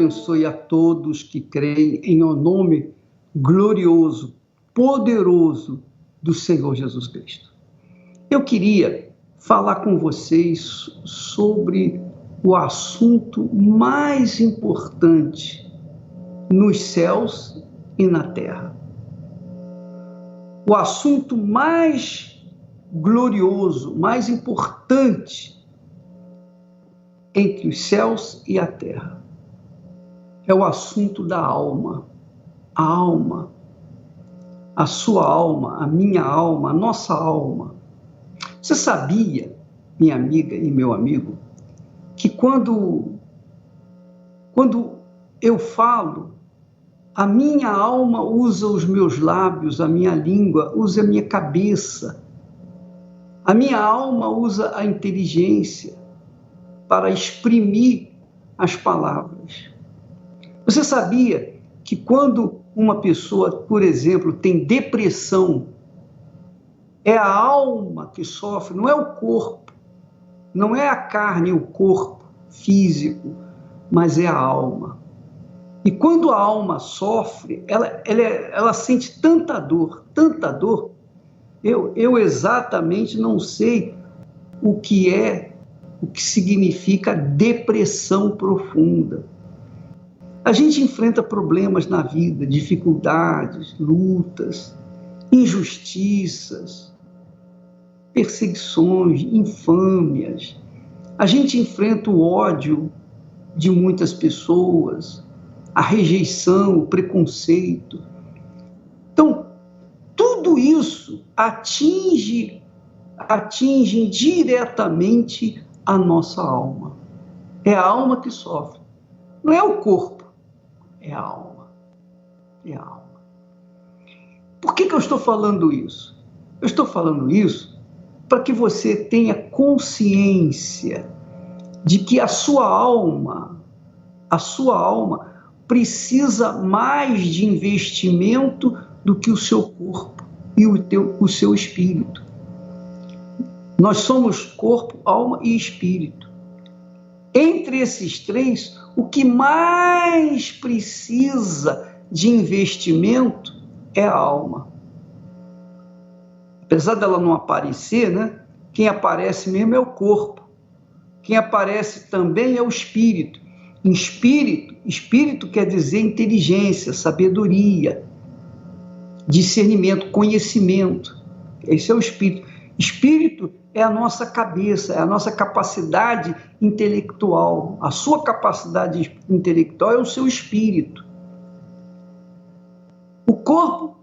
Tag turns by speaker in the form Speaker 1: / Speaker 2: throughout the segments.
Speaker 1: abençoe a todos que creem em o nome glorioso, poderoso do Senhor Jesus Cristo. Eu queria falar com vocês sobre o assunto mais importante nos céus e na terra. O assunto mais glorioso, mais importante entre os céus e a terra. É o assunto da alma. A alma, a sua alma, a minha alma, a nossa alma. Você sabia, minha amiga e meu amigo, que quando eu falo, a minha alma usa os meus lábios, a minha língua usa a minha cabeça, a minha alma usa a inteligência para exprimir as palavras. Você sabia que quando uma pessoa, por exemplo, tem depressão, é a alma que sofre, não é o corpo, não é a carne, o corpo físico, mas é a alma. E quando a alma sofre, ela sente tanta dor, eu exatamente não sei o que significa depressão profunda. A gente enfrenta problemas na vida, dificuldades, lutas, injustiças, perseguições, infâmias. A gente enfrenta o ódio de muitas pessoas, a rejeição, o preconceito. Então, tudo isso atinge diretamente a nossa alma. É a alma que sofre. Não é o corpo, é a alma. É a alma. Por que eu estou falando isso? Eu estou falando isso para que você tenha consciência de que a sua alma precisa mais de investimento do que o seu corpo e o seu espírito. Nós somos corpo, alma e espírito. Entre esses três, o que mais precisa de investimento é a alma. Apesar dela não aparecer, né? Quem aparece mesmo é o corpo. Quem aparece também é o espírito. Espírito quer dizer inteligência, sabedoria, discernimento, conhecimento. Esse é o espírito. Espírito é a nossa cabeça, é a nossa capacidade intelectual. A sua capacidade intelectual é o seu espírito. O corpo,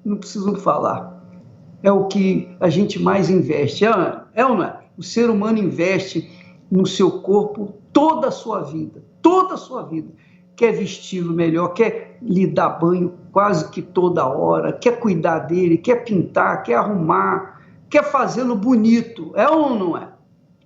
Speaker 1: não preciso falar, é o que a gente mais investe. É ou não é? O ser humano investe no seu corpo toda a sua vida. Quer vesti-lo melhor, quer lhe dar banho quase que toda hora, quer cuidar dele, quer pintar, quer arrumar, quer fazê-lo bonito. É ou não é?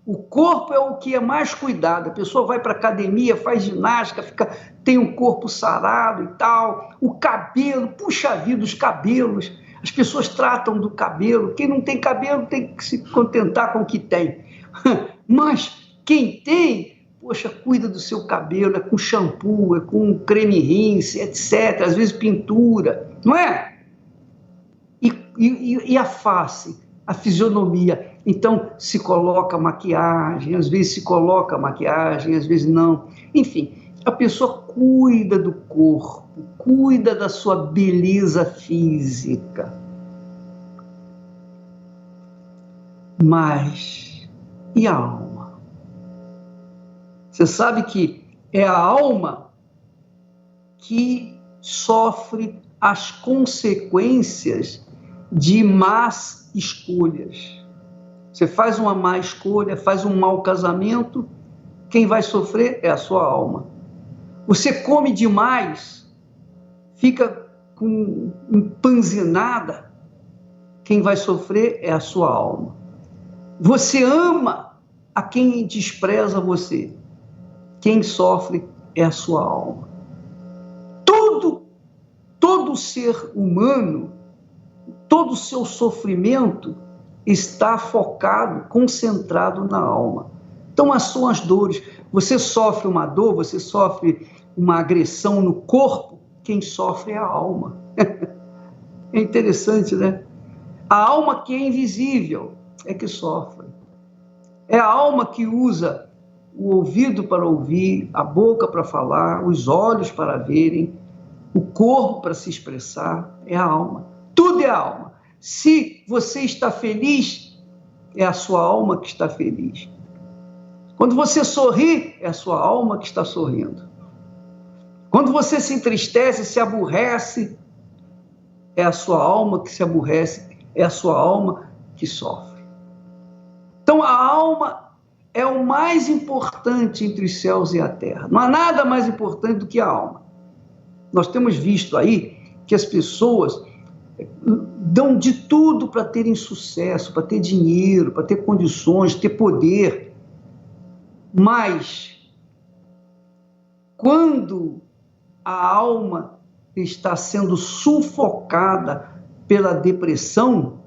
Speaker 1: O corpo é o que é mais cuidado. A pessoa vai para a academia, faz ginástica, tem um corpo sarado e tal. O cabelo, puxa vida, os cabelos. As pessoas tratam do cabelo. Quem não tem cabelo tem que se contentar com o que tem. Mas quem tem, poxa, cuida do seu cabelo, é com shampoo, é com creme rinse, etc. Às vezes pintura, não é? E a face, a fisionomia. Então, se coloca maquiagem, às vezes se coloca maquiagem, às vezes não. Enfim, a pessoa cuida do corpo, cuida da sua beleza física. Mas, e a alma? Você sabe que é a alma que sofre as consequências de más escolhas. Você faz uma má escolha, faz um mau casamento, quem vai sofrer é a sua alma. Você come demais, fica empanzinada, quem vai sofrer é a sua alma. Você ama a quem despreza você, quem sofre é a sua alma. Todo ser humano, todo o seu sofrimento está focado, concentrado na alma. Então, as suas dores, você sofre uma dor, você sofre uma agressão no corpo, quem sofre é a alma. É interessante, né? A alma que é invisível é que sofre. É a alma que usa o ouvido para ouvir, a boca para falar, os olhos para verem, o corpo para se expressar. É a alma. Tudo é a alma. Se você está feliz, é a sua alma que está feliz. Quando você sorri, é a sua alma que está sorrindo. Quando você se entristece, se aborrece, é a sua alma que se aborrece, é a sua alma que sofre. Então, a alma é o mais importante entre os céus e a terra. Não há nada mais importante do que a alma. Nós temos visto aí que as pessoas dão de tudo para terem sucesso, para ter dinheiro, para ter condições, ter poder. Mas, quando a alma está sendo sufocada pela depressão,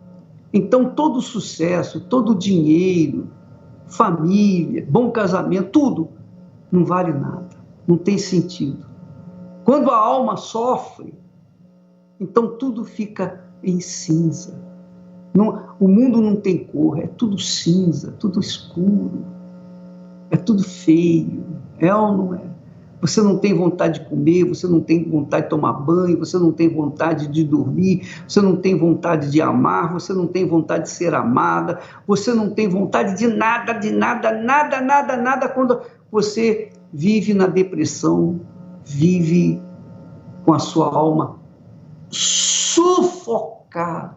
Speaker 1: então todo sucesso, todo dinheiro, família, bom casamento, tudo não vale nada, não tem sentido. Quando a alma sofre, então tudo fica em cinza. O mundo não tem cor, é tudo cinza, tudo escuro, é tudo feio, é ou não é? Você não tem vontade de comer, você não tem vontade de tomar banho, você não tem vontade de dormir, você não tem vontade de amar, você não tem vontade de ser amada, você não tem vontade de nada, nada, quando você vive na depressão, vive com a sua alma sufocada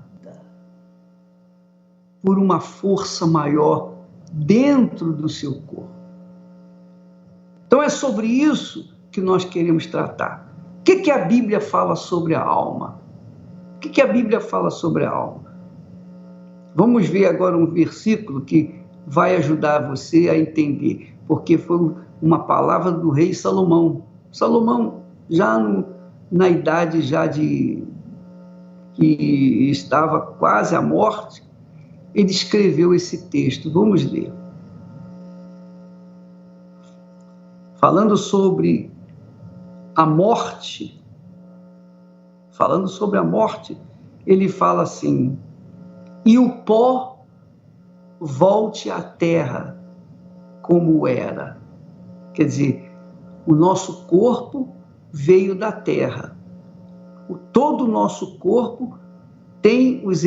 Speaker 1: por uma força maior dentro do seu corpo. Então é sobre isso que nós queremos tratar. O que a Bíblia fala sobre a alma? O que a Bíblia fala sobre a alma? Vamos ver agora um versículo que vai ajudar você a entender, porque foi uma palavra do rei Salomão. Salomão, já na idade que estava quase à morte, ele escreveu esse texto. Vamos ler. Falando sobre a morte, ele fala assim: e o pó volte à terra como era. Quer dizer, o nosso corpo veio da terra. Todo o nosso corpo tem os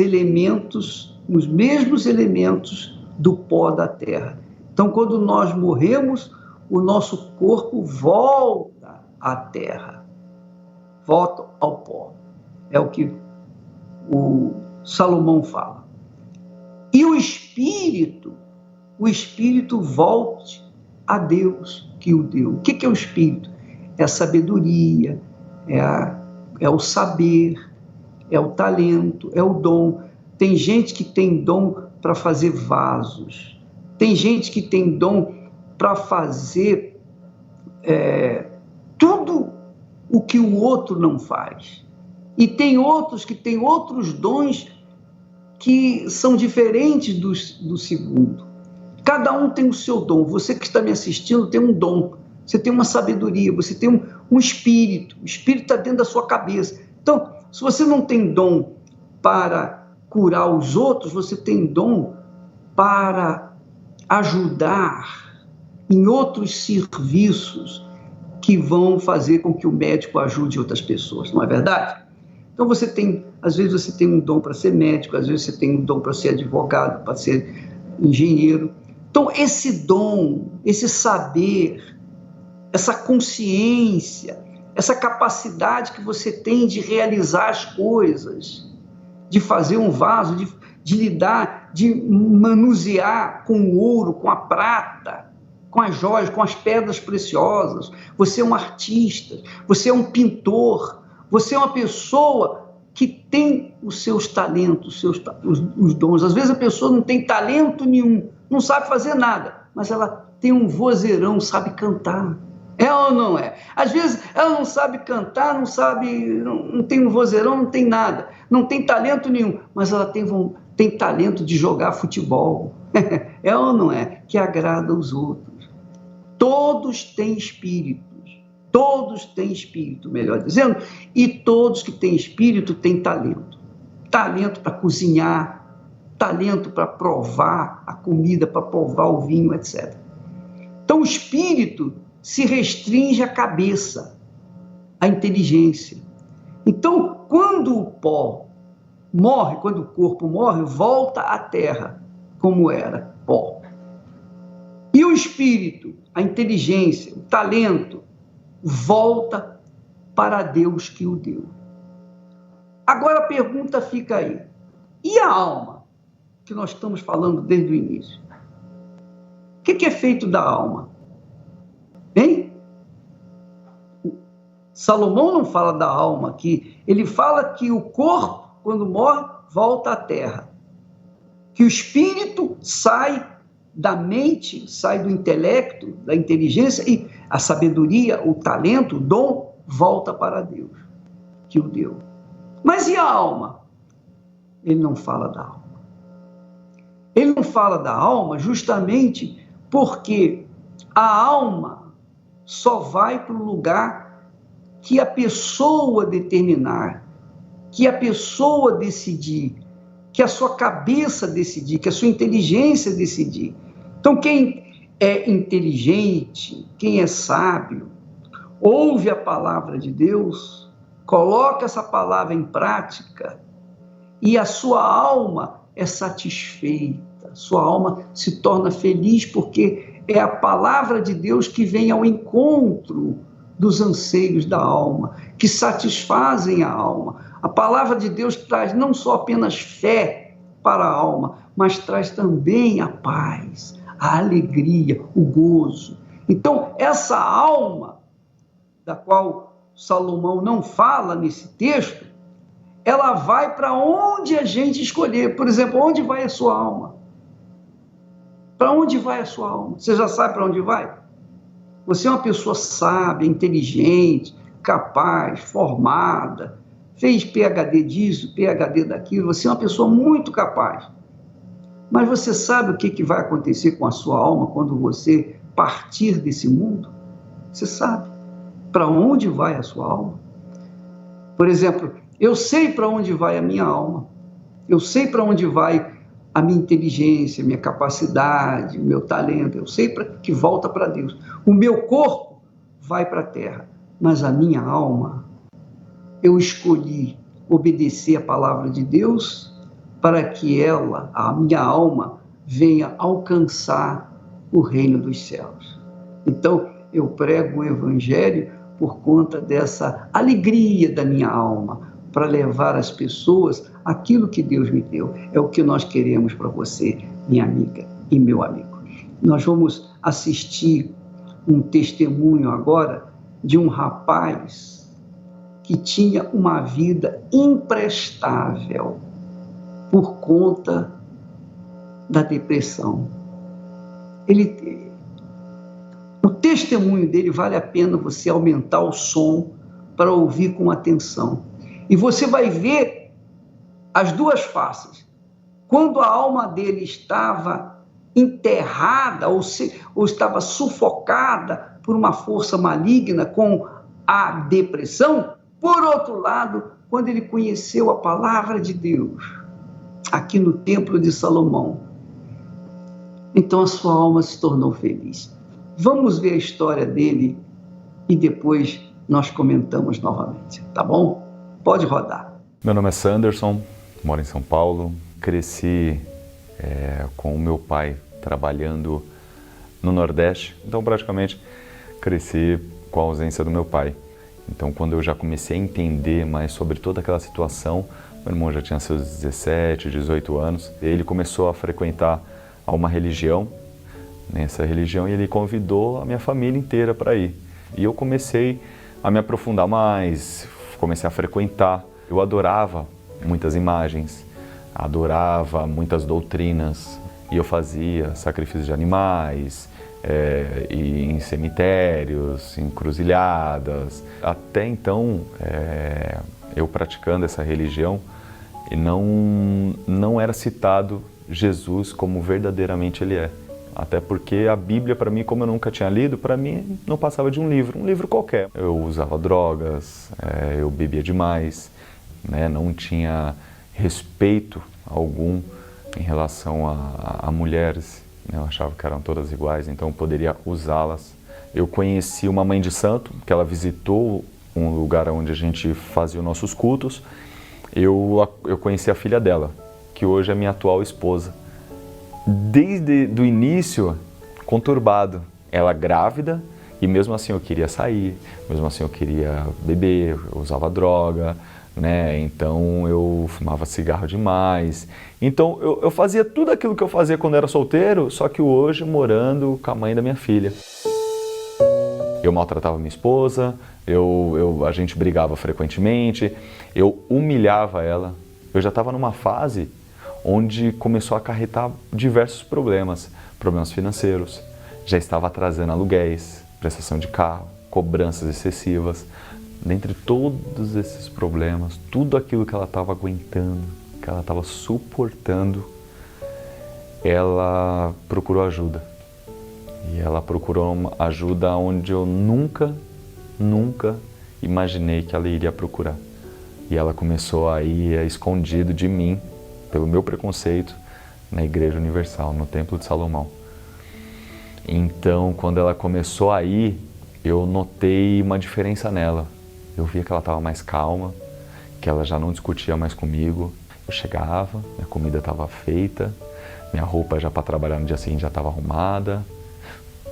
Speaker 1: mesmos elementos do pó da terra. Então, quando nós morremos, o nosso corpo volta à terra, volta ao pó. É o que o Salomão fala. E o espírito volte a Deus que o deu. O que é o espírito? É a sabedoria, é o saber, é o talento, é o dom. Tem gente que tem dom para fazer vasos, tem gente que tem dom para fazer tudo o que o outro não faz. E tem outros que têm outros dons que são diferentes do segundo. Cada um tem o seu dom. Você que está me assistindo tem um dom, você tem uma sabedoria, você tem um espírito. O espírito está dentro da sua cabeça. Então, se você não tem dom para curar os outros, você tem dom para ajudar em outros serviços que vão fazer com que o médico ajude outras pessoas, não é verdade? Então às vezes você tem um dom para ser médico, às vezes você tem um dom para ser advogado, para ser engenheiro. Então esse dom, esse saber, essa consciência, essa capacidade que você tem de realizar as coisas, de fazer um vaso, de lidar, de manusear com o ouro, com a prata, com as joias, com as pedras preciosas. Você é um artista, você é um pintor, você é uma pessoa que tem os seus talentos, os dons. Às vezes a pessoa não tem talento nenhum, não sabe fazer nada, mas ela tem um vozeirão, sabe cantar. É ou não é? Às vezes ela não sabe cantar, não tem um vozeirão, não tem nada, não tem talento nenhum, mas ela tem talento de jogar futebol. É ou não é? Que agrada os outros. Todos têm espíritos. Todos têm espírito, melhor dizendo, e todos que têm espírito têm talento. Talento para cozinhar, talento para provar a comida, para provar o vinho, etc. Então o espírito se restringe à cabeça, à inteligência. Então, quando o pó morre, quando o corpo morre, volta à terra, como era, pó. E o espírito, a inteligência, o talento, volta para Deus que o deu. Agora a pergunta fica aí. E a alma, que nós estamos falando desde o início? O que é feito da alma? Hein? Salomão não fala da alma aqui. Ele fala que o corpo, quando morre, volta à terra. Que o espírito sai da mente, sai do intelecto, da inteligência, e a sabedoria, o talento, o dom, volta para Deus, que o deu. Mas e a alma? Ele não fala da alma. Ele não fala da alma justamente porque a alma só vai para o lugar que a pessoa determinar, que a pessoa decidir, que a sua cabeça decidir, que a sua inteligência decidir. Então, quem é inteligente, quem é sábio, ouve a palavra de Deus, coloca essa palavra em prática e a sua alma é satisfeita, sua alma se torna feliz porque é a palavra de Deus que vem ao encontro dos anseios da alma, que satisfazem a alma. A palavra de Deus traz não só apenas fé para a alma, mas traz também a paz, a alegria, o gozo. Então, essa alma, da qual Salomão não fala nesse texto, ela vai para onde a gente escolher. Por exemplo, onde vai a sua alma? Para onde vai a sua alma? Você já sabe para onde vai? Você é uma pessoa sábia, inteligente, capaz, formada, fez PhD disso, PhD daquilo, você é uma pessoa muito capaz. Mas você sabe o que vai acontecer com a sua alma quando você partir desse mundo? Você sabe para onde vai a sua alma? Por exemplo, eu sei para onde vai a minha alma, eu sei para onde vai a minha inteligência, a minha capacidade, o meu talento, eu sei que volta para Deus. O meu corpo vai para a terra, mas a minha alma, eu escolhi obedecer a palavra de Deus para que ela, a minha alma, venha alcançar o reino dos céus. Então, eu prego o evangelho por conta dessa alegria da minha alma, para levar às pessoas aquilo que Deus me deu. É o que nós queremos para você, minha amiga e meu amigo. Nós vamos assistir um testemunho agora de um rapaz que tinha uma vida imprestável por conta da depressão. O testemunho dele vale a pena você aumentar o som para ouvir com atenção. E você vai ver as duas faces. Quando a alma dele estava enterrada ou estava sufocada por uma força maligna com a depressão, por outro lado, quando ele conheceu a palavra de Deus, aqui no Templo de Salomão, então a sua alma se tornou feliz. Vamos ver a história dele e depois nós comentamos novamente, tá bom? Pode rodar.
Speaker 2: Meu nome é Sanderson, moro em São Paulo. Cresci com o meu pai trabalhando no Nordeste, então praticamente cresci com a ausência do meu pai. Então quando eu já comecei a entender mais sobre toda aquela situação, meu irmão já tinha seus 17, 18 anos, ele começou a frequentar uma religião, nessa religião, e ele convidou a minha família inteira para ir. E eu comecei a me aprofundar mais, comecei a frequentar. Eu adorava muitas imagens, adorava muitas doutrinas, e eu fazia sacrifícios de animais, e em cemitérios, encruzilhadas. Até então, eu praticando essa religião, não era citado Jesus como verdadeiramente Ele é. Até porque a Bíblia, para mim, como eu nunca tinha lido, para mim não passava de um livro qualquer. Eu usava drogas, eu bebia demais, né? Não tinha respeito algum em relação a mulheres, né? Eu achava que eram todas iguais, então eu poderia usá-las. Eu conheci uma mãe de santo, que ela visitou um lugar onde a gente fazia os nossos cultos. Eu conheci a filha dela, que hoje é minha atual esposa. Desde o início, conturbado. Ela grávida, e mesmo assim eu queria sair, mesmo assim eu queria beber, eu usava droga, né? Então eu fumava cigarro demais. Então eu fazia tudo aquilo que eu fazia quando era solteiro, só que hoje morando com a mãe da minha filha. Eu maltratava minha esposa, a gente brigava frequentemente, eu humilhava ela. Eu já estava numa fase onde começou a acarretar diversos problemas financeiros. Já estava atrasando aluguéis, prestação de carro, cobranças excessivas. Dentre todos esses problemas, tudo aquilo que ela estava aguentando, que ela estava suportando, ela procurou ajuda. E ela procurou uma ajuda onde eu nunca imaginei que ela iria procurar. E ela começou a ir escondido de mim, pelo meu preconceito, na Igreja Universal, no Templo de Salomão. Então, quando ela começou a ir, eu notei uma diferença nela. Eu via que ela estava mais calma, que ela já não discutia mais comigo. Eu chegava, minha comida estava feita, minha roupa já para trabalhar no dia seguinte já estava arrumada,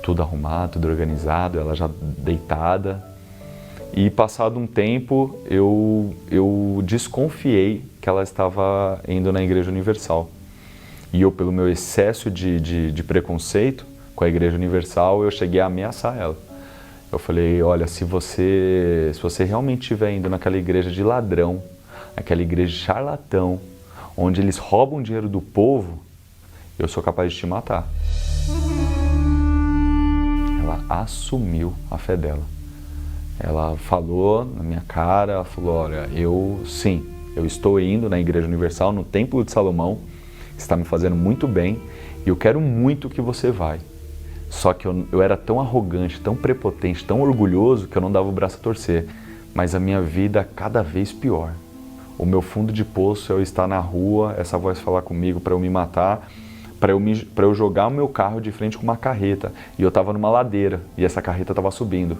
Speaker 2: tudo arrumado, tudo organizado, ela já deitada. E passado um tempo, eu desconfiei que ela estava indo na Igreja Universal. E eu, pelo meu excesso de preconceito com a Igreja Universal, eu cheguei a ameaçar ela. Eu falei, olha, se você realmente estiver indo naquela igreja de ladrão, aquela igreja de charlatão, onde eles roubam dinheiro do povo, eu sou capaz de te matar. Ela assumiu a fé dela. Ela falou na minha cara, ela falou, olha, eu estou indo na Igreja Universal, no Templo de Salomão, está me fazendo muito bem, e eu quero muito que você vai. Só que eu era tão arrogante, tão prepotente, tão orgulhoso, que eu não dava o braço a torcer. Mas a minha vida cada vez pior. O meu fundo de poço é eu estar na rua, essa voz falar comigo para eu me matar, para eu jogar o meu carro de frente com uma carreta. E eu estava numa ladeira, e essa carreta estava subindo.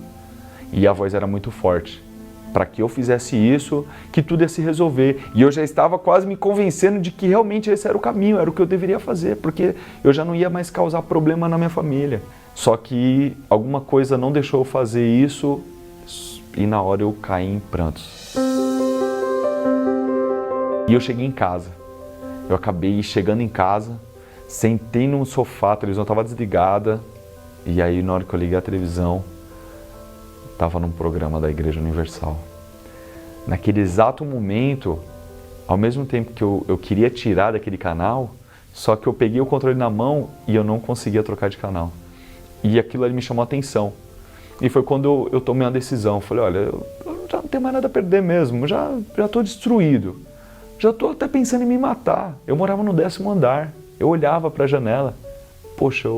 Speaker 2: E a voz era muito forte. Para que eu fizesse isso, que tudo ia se resolver. E eu já estava quase me convencendo de que realmente esse era o caminho, era o que eu deveria fazer, porque eu já não ia mais causar problema na minha família. Só que alguma coisa não deixou eu fazer isso e na hora eu caí em prantos. E eu cheguei em casa. Eu acabei chegando em casa, sentei no sofá, a televisão estava desligada, e aí na hora que eu liguei a televisão, estava num programa da Igreja Universal. Naquele exato momento, ao mesmo tempo que eu queria tirar daquele canal, só que eu peguei o controle na mão e eu não conseguia trocar de canal. E aquilo ali me chamou a atenção. E foi quando eu tomei uma decisão. Falei, olha, eu já não tenho mais nada a perder mesmo, já estou destruído. Já estou até pensando em me matar. Eu morava no 10º andar, eu olhava para a janela. Poxa,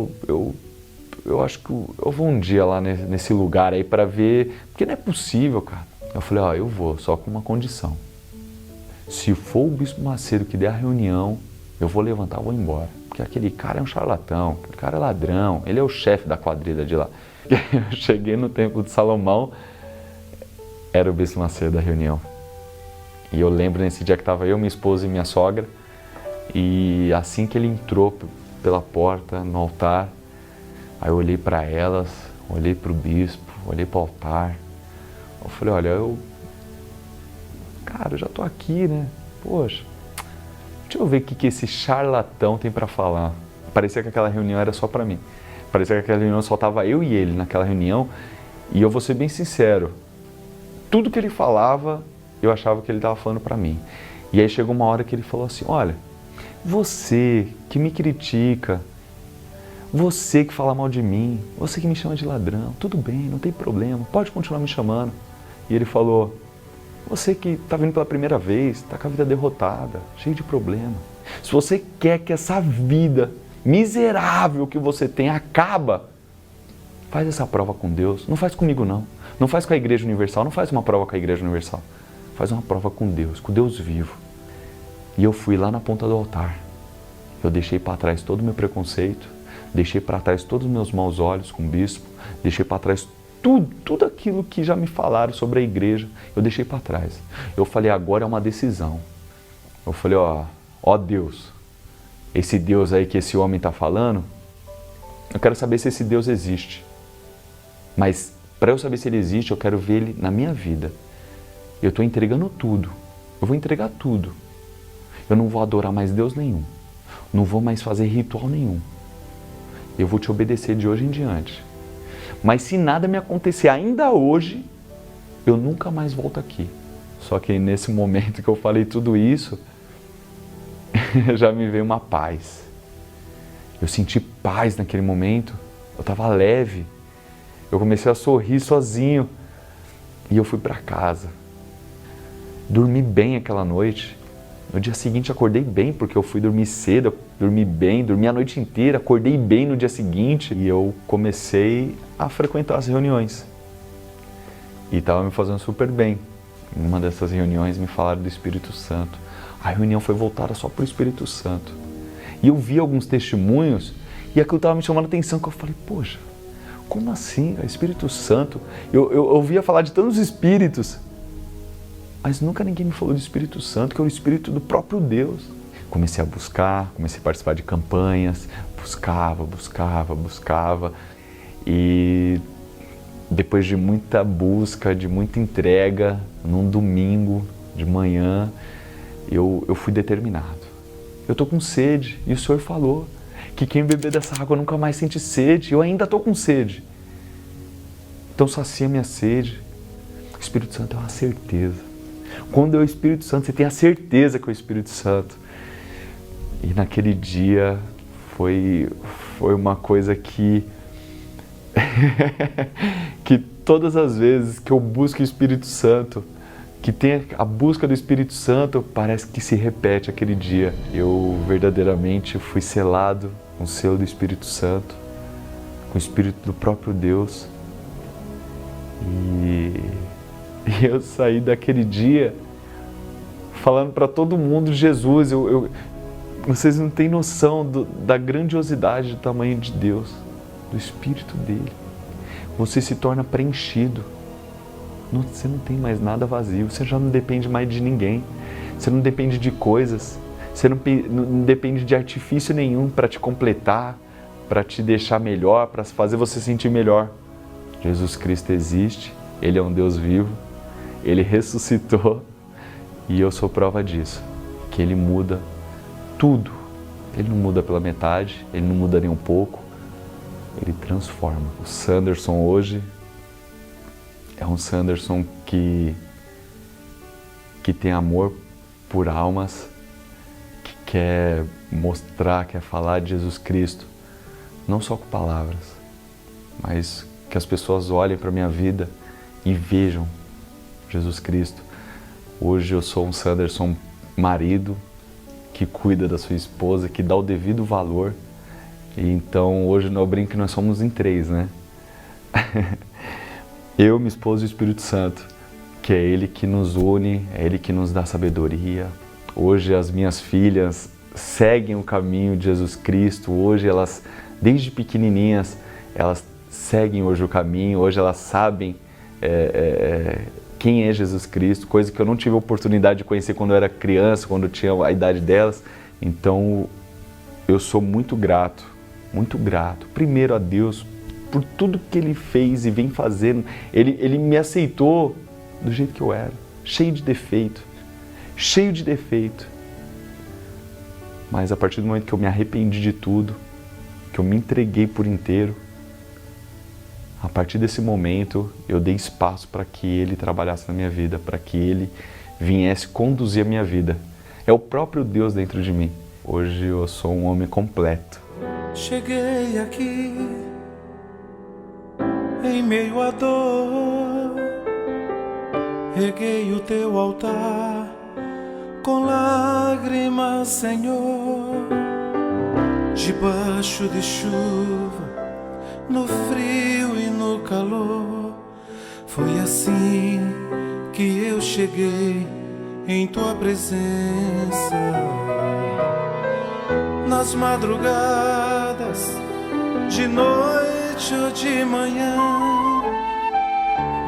Speaker 2: eu acho que eu vou um dia lá nesse lugar aí para ver, porque não é possível, cara. Eu falei, ó, eu vou, só com uma condição. Se for o Bispo Macedo que der a reunião, eu vou levantar e vou embora. Porque aquele cara é um charlatão, aquele cara é ladrão, ele é o chefe da quadrilha de lá. E aí eu cheguei no Templo de Salomão, era o Bispo Macedo da reunião. E eu lembro nesse dia que estava eu, minha esposa e minha sogra, e assim que ele entrou pela porta, no altar, aí eu olhei para elas, olhei para o bispo, olhei para o altar. Eu falei, olha, eu já tô aqui, né? Poxa, deixa eu ver o que esse charlatão tem para falar. Parecia que aquela reunião era só para mim. Parecia que aquela reunião só tava eu e ele naquela reunião. E eu vou ser bem sincero, tudo que ele falava, eu achava que ele estava falando para mim. E aí chegou uma hora que ele falou assim, olha, você que me critica, você que fala mal de mim, você que me chama de ladrão, tudo bem, não tem problema, pode continuar me chamando. E ele falou, você que está vindo pela primeira vez, está com a vida derrotada, cheio de problema. Se você quer que essa vida miserável que você tem acaba, faz essa prova com Deus. Não faz comigo não. Não faz com a Igreja Universal. Não faz uma prova com a Igreja Universal. Faz uma prova com Deus vivo. E eu fui lá na ponta do altar. Eu deixei para trás todo o meu preconceito. Deixei para trás todos os meus maus olhos com o bispo. Deixei para trás tudo aquilo que já me falaram sobre a igreja. Eu deixei para trás. Eu falei, agora é uma decisão. Eu falei, ó Deus, esse Deus aí que esse homem está falando, eu quero saber se esse Deus existe. Mas para eu saber se ele existe, eu quero ver ele na minha vida. Eu estou entregando tudo. Eu vou entregar tudo. Eu não vou adorar mais Deus nenhum. Não vou mais fazer ritual nenhum. Eu vou te obedecer de hoje em diante. Mas se nada me acontecer ainda hoje, eu nunca mais volto aqui. Só que nesse momento que eu falei tudo isso, já me veio uma paz. Eu senti paz naquele momento. Eu estava leve. Eu comecei a sorrir sozinho. E eu fui para casa. Dormi bem aquela noite. No dia seguinte acordei bem, porque eu fui dormir cedo, dormi bem, dormi a noite inteira, acordei bem no dia seguinte. E eu comecei a frequentar as reuniões. E estava me fazendo super bem. Em uma dessas reuniões me falaram do Espírito Santo. A reunião foi voltada só para o Espírito Santo. E eu vi alguns testemunhos e aquilo estava me chamando a atenção, que eu falei, poxa, como assim, Espírito Santo? Eu ouvia falar de tantos espíritos, mas nunca ninguém me falou do Espírito Santo, que é o Espírito do próprio Deus. Comecei a buscar, comecei a participar de campanhas, buscava. E depois de muita busca, de muita entrega, num domingo de manhã, eu fui determinado. Eu estou com sede, e o Senhor falou que quem beber dessa água nunca mais sente sede. Eu ainda estou com sede. Então sacia minha sede. O Espírito Santo é uma certeza. Quando é o Espírito Santo, você tem a certeza que é o Espírito Santo. E naquele dia foi uma coisa que que todas as vezes que eu busco o Espírito Santo, que tem a busca do Espírito Santo, parece que se repete aquele dia. Eu verdadeiramente fui selado com o selo do Espírito Santo, com o Espírito do próprio Deus. E eu saí daquele dia falando para todo mundo de Jesus. Vocês não têm noção da grandiosidade do tamanho de Deus, do Espírito dele. Você se torna preenchido. Você não tem mais nada vazio. Você já não depende mais de ninguém. Você não depende de coisas. Você não depende de artifício nenhum para te completar, para te deixar melhor, para fazer você sentir melhor. Jesus Cristo existe. Ele é um Deus vivo. Ele ressuscitou. E eu sou prova disso. Que Ele muda tudo. Ele não muda pela metade. Ele não muda nem um pouco. Ele transforma. O Sanderson hoje é um Sanderson que tem amor por almas, que quer mostrar, quer falar de Jesus Cristo, não só com palavras, mas que as pessoas olhem para a minha vida e vejam Jesus Cristo. Hoje eu sou um Sanderson marido, que cuida da sua esposa, que dá o devido valor. E então hoje eu brinco que nós somos em 3, né? Eu, minha esposa e o Espírito Santo, que é Ele que nos une, é Ele que nos dá sabedoria. Hoje as minhas filhas seguem o caminho de Jesus Cristo. Hoje elas, desde pequenininhas, elas seguem hoje o caminho. Hoje elas sabem quem é Jesus Cristo, coisa que eu não tive a oportunidade de conhecer quando eu era criança, quando eu tinha a idade delas. Então eu sou muito grato, primeiro a Deus, por tudo que Ele fez e vem fazendo. Ele me aceitou do jeito que eu era, cheio de defeito. Mas a partir do momento que eu me arrependi de tudo, que eu me entreguei por inteiro, a partir desse momento eu dei espaço para que Ele trabalhasse na minha vida, para que Ele viesse conduzir a minha vida. É o próprio Deus dentro de mim. Hoje eu sou um homem completo.
Speaker 3: Cheguei aqui em meio à dor, reguei o teu altar com lágrimas, Senhor. Debaixo de chuva, no frio e no calor, foi assim que eu cheguei em tua presença. Nas madrugadas, de noite ou de manhã,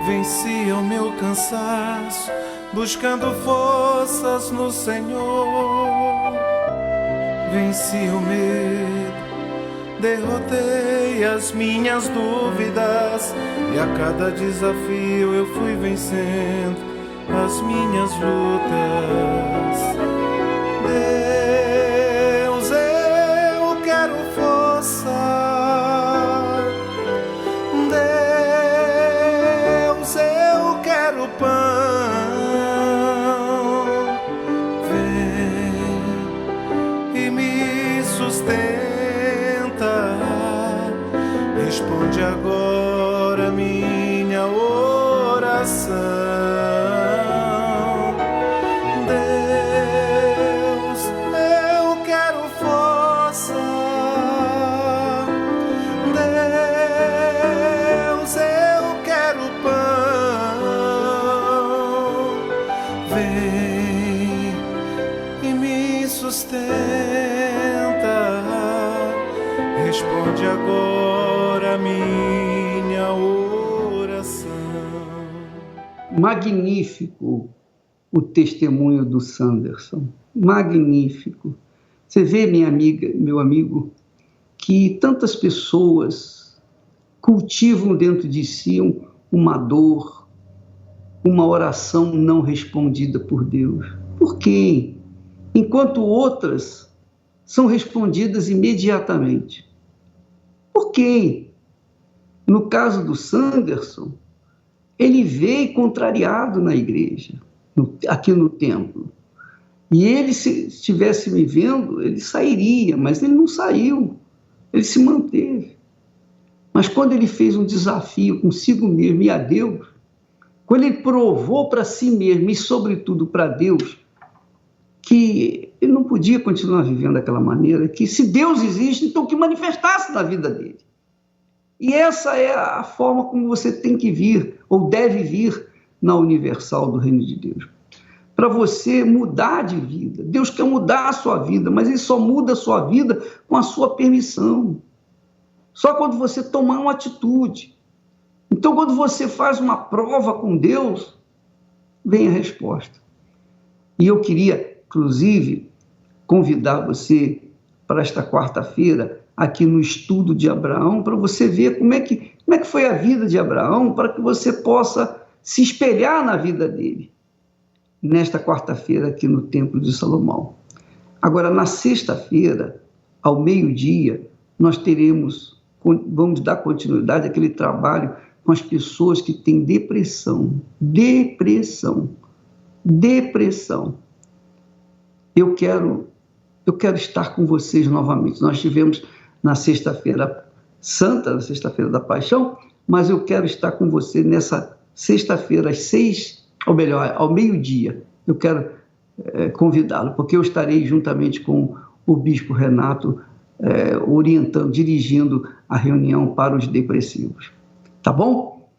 Speaker 3: vencia o meu cansaço, buscando forças no Senhor. Venci o medo, derrotei as minhas dúvidas, e a cada desafio eu fui vencendo as minhas lutas. Deus, eu quero força. Deus, eu quero pão. Vem e me sustenta. Responde agora minha oração. Deus, eu quero força. Deus, eu quero pão. Vem e me sustenta. Responde agora minha oração.
Speaker 1: Magnífico o testemunho do Sanderson. Magnífico. Você vê, minha amiga, meu amigo, que tantas pessoas cultivam dentro de si uma dor, uma oração não respondida por Deus. Por quê? Enquanto outras são respondidas imediatamente. Por quê? No caso do Sanderson, ele veio contrariado na igreja, aqui no templo. E ele, se estivesse me vendo, ele sairia, mas ele não saiu, ele se manteve. Mas quando ele fez um desafio consigo mesmo e a Deus, quando ele provou para si mesmo e, sobretudo, para Deus, que ele não podia continuar vivendo daquela maneira, que se Deus existe, então que manifestasse na vida dele. E essa é a forma como você tem que vir, ou deve vir, na Universal do Reino de Deus. Para você mudar de vida. Deus quer mudar a sua vida, mas Ele só muda a sua vida com a sua permissão. Só quando você tomar uma atitude. Então, quando você faz uma prova com Deus, vem a resposta. E eu queria, inclusive, convidar você para esta quarta-feira, aqui no estudo de Abraão, para você ver como é que foi a vida de Abraão, para que você possa se espelhar na vida dele, nesta quarta-feira aqui no Templo de Salomão. Agora, na sexta-feira, ao meio-dia, nós vamos dar continuidade àquele trabalho com as pessoas que têm depressão. Eu quero estar com vocês novamente. Nós tivemos na Sexta-feira Santa, na Sexta-feira da Paixão, mas eu quero estar com você nessa sexta-feira, às 6, ou melhor, ao meio-dia. Eu quero convidá-lo, porque eu estarei juntamente com o Bispo Renato, orientando, dirigindo a reunião para os depressivos. Tá bom?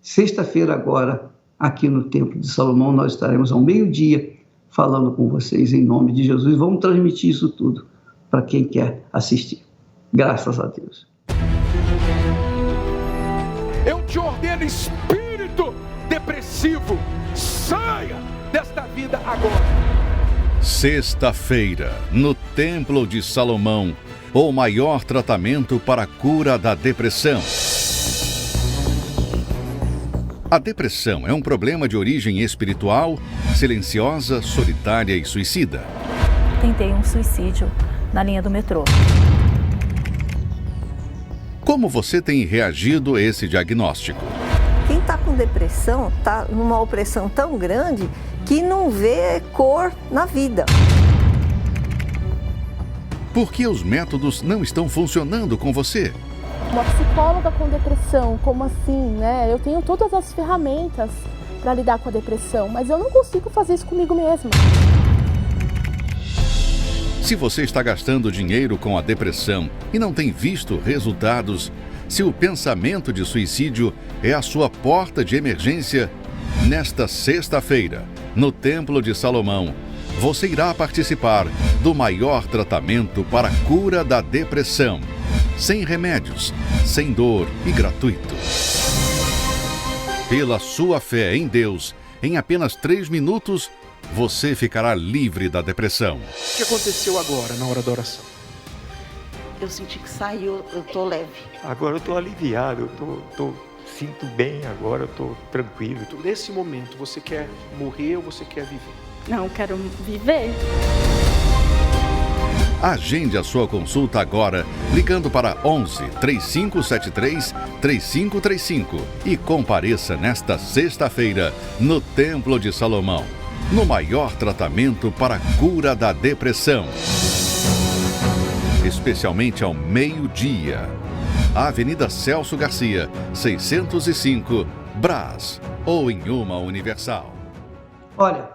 Speaker 1: Sexta-feira agora, aqui no Templo de Salomão, nós estaremos ao meio-dia falando com vocês em nome de Jesus. Vamos transmitir isso tudo para quem quer assistir. Graças a Deus.
Speaker 4: Eu te ordeno, espírito depressivo, saia desta vida agora.
Speaker 5: Sexta-feira, no Templo de Salomão, o maior tratamento para a cura da depressão. A depressão é um problema de origem espiritual, silenciosa, solitária e suicida.
Speaker 6: Tentei um suicídio na linha do metrô.
Speaker 5: Como você tem reagido a esse diagnóstico?
Speaker 7: Quem está com depressão está numa opressão tão grande que não vê cor na vida.
Speaker 5: Por que os métodos não estão funcionando com você?
Speaker 8: Uma psicóloga com depressão, como assim, né? Eu tenho todas as ferramentas para lidar com a depressão, mas eu não consigo fazer isso comigo mesma.
Speaker 5: Se você está gastando dinheiro com a depressão e não tem visto resultados, se o pensamento de suicídio é a sua porta de emergência, nesta sexta-feira, no Templo de Salomão, você irá participar do maior tratamento para a cura da depressão, sem remédios, sem dor e gratuito. Pela sua fé em Deus, em apenas 3 minutos, você ficará livre da depressão.
Speaker 4: O que aconteceu agora, na hora da oração?
Speaker 9: Eu senti que saiu, eu tô leve.
Speaker 10: Agora eu tô aliviado, sinto bem agora, eu tô tranquilo.
Speaker 4: Nesse momento, você quer morrer ou você quer viver?
Speaker 8: Não, quero viver.
Speaker 5: Agende a sua consulta agora, ligando para 11 3573 3535 e compareça nesta sexta-feira no Templo de Salomão, no maior tratamento para a cura da depressão. Especialmente ao meio-dia. Avenida Celso Garcia, 605, Brás, ou em uma Universal.
Speaker 1: Olha,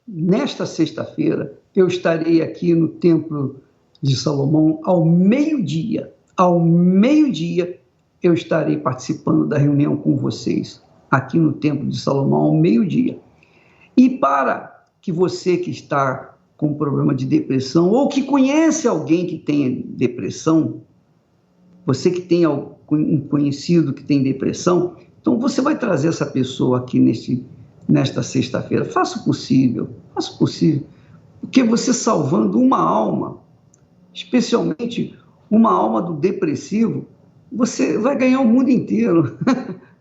Speaker 1: nesta sexta-feira eu estarei aqui no Templo de Salomão ao meio-dia. Ao meio-dia eu estarei participando da reunião com vocês, aqui no Templo de Salomão ao meio-dia. E para que você que está com problema de depressão, ou que conhece alguém que tenha depressão, você que tem um conhecido que tem depressão, então você vai trazer essa pessoa aqui nesta sexta-feira. Faça o possível, porque você salvando uma alma, especialmente uma alma do depressivo, você vai ganhar o mundo inteiro,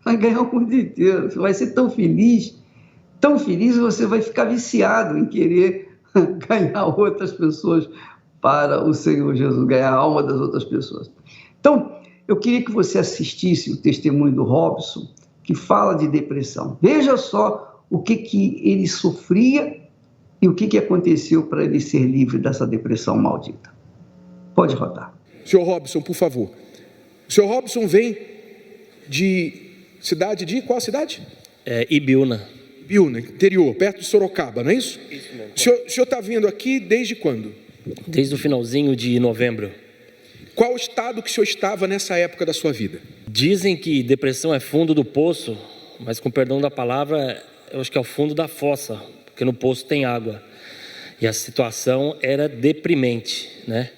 Speaker 1: você vai ser tão feliz, você vai ficar viciado em querer ganhar outras pessoas para o Senhor Jesus, ganhar a alma das outras pessoas. Então, eu queria que você assistisse o testemunho do Robson, que fala de depressão. Veja só o que ele sofria e o que aconteceu para ele ser livre dessa depressão maldita. Pode rodar.
Speaker 4: Senhor Robson, por favor. O senhor Robson vem qual cidade?
Speaker 11: Ibiúna.
Speaker 4: Ibiúna, interior, perto de Sorocaba, não é isso?
Speaker 11: Isso mesmo.
Speaker 4: O senhor está vindo aqui desde quando?
Speaker 11: Desde o finalzinho de novembro.
Speaker 4: Qual o estado que o senhor estava nessa época da sua vida?
Speaker 11: Dizem que depressão é fundo do poço, mas com perdão da palavra, eu acho que é o fundo da fossa, porque no poço tem água. E a situação era deprimente, né?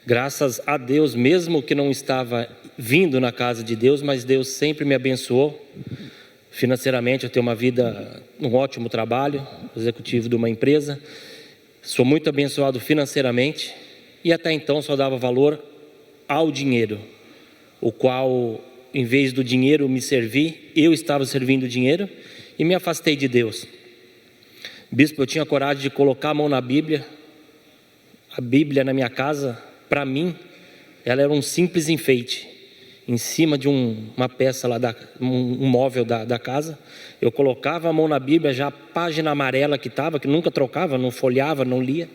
Speaker 11: Graças a Deus, mesmo que não estava vindo na casa de Deus, mas Deus sempre me abençoou. Financeiramente, eu tenho uma vida, um ótimo trabalho, executivo de uma empresa. Sou muito abençoado financeiramente e até então só dava valor ao dinheiro, o qual, em vez do dinheiro me servir, eu estava servindo o dinheiro e me afastei de Deus. Bispo, eu tinha coragem de colocar a mão na Bíblia. A Bíblia na minha casa, para mim, ela era um simples enfeite. Em cima de uma peça lá, um móvel da casa, eu colocava a mão na Bíblia, já a página amarela que estava, que nunca trocava, não folhava, não lia.